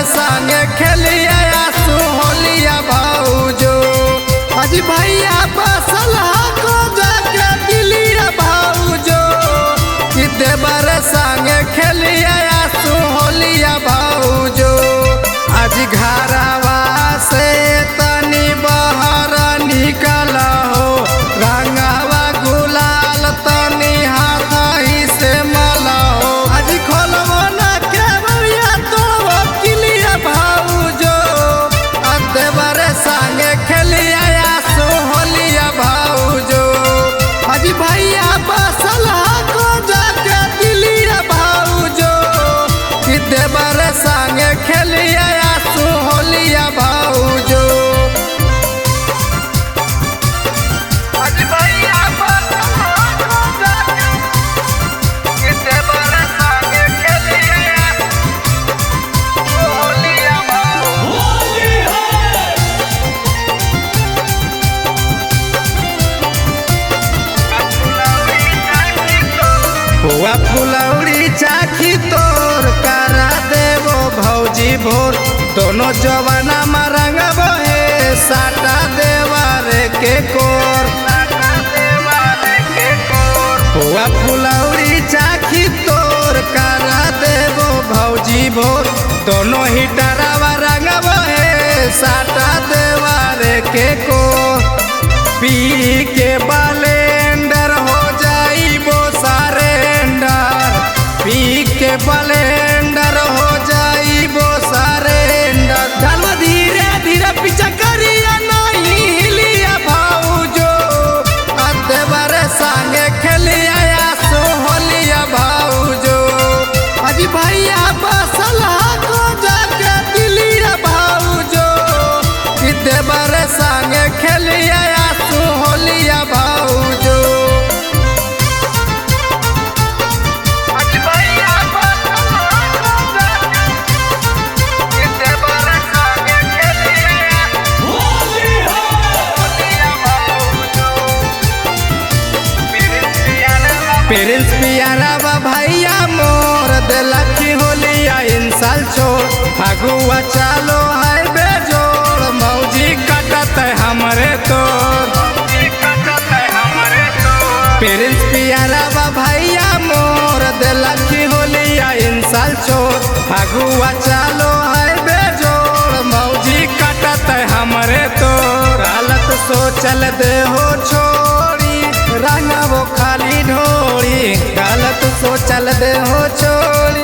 संगे खेलिया आसू होलिया भाऊजो। आज भैया बसल को जाके दिलिया भाऊजो कि देवर संगे खेलिया आसू होलिया भाऊजो। आज घरवा से तनी बाहर निकल हो रंगवा गुलाल तनी हाथ ही से मला हो। आज खोलबो ना के बरिया तो किलिया भाऊजो देवर संगे खेलिया आसू होलिया भाऊजो। आज भैया बसल को जाके दिलिया भाऊजो कि देवर संगे खेलिया आसू होलिया भाऊजो। हुआ फुलौरी चाखी तोर करा देवो भौजी भोर। दोनों जवाना में रंगबो हे साटा देवर के कोर। हुआ फुलौरी चाखी तोर करा देवो भौजी भोर। दोनों ही डरावा रंगबो हे साटा देवर के कोर। पी के बलेंडर हो जाइबो सरेंडर। पी के बलेंडर हो जाइबो सरेंडर। चल धीरे धीरे पीछा करिया नहीं हिलिया भाऊजो देवर संगे खेलिया आसू होलिया भाऊजो। आज भैया बसल को जाके दिलिया भाऊजो कि देवर संगे खेलिया आसू होलिया भाऊजो। पेरेंट्स पियारा बा भैया मोर दिलखी होलिया इंसाल छोड़। फगुआ चालो है बेजोड़ मौजी कटत हमरे तोर। पेरेंट्स पियारा बा भैया मोर दिलखी होलिया इंसाल छोड़। फगुआ चालो है बेजोड़ मौजी कटत हमरे तोर। हालत सोचल दे हो छोड़ी रंगबो खाली ढोरी। गलत सोचल दे हो छोड़ी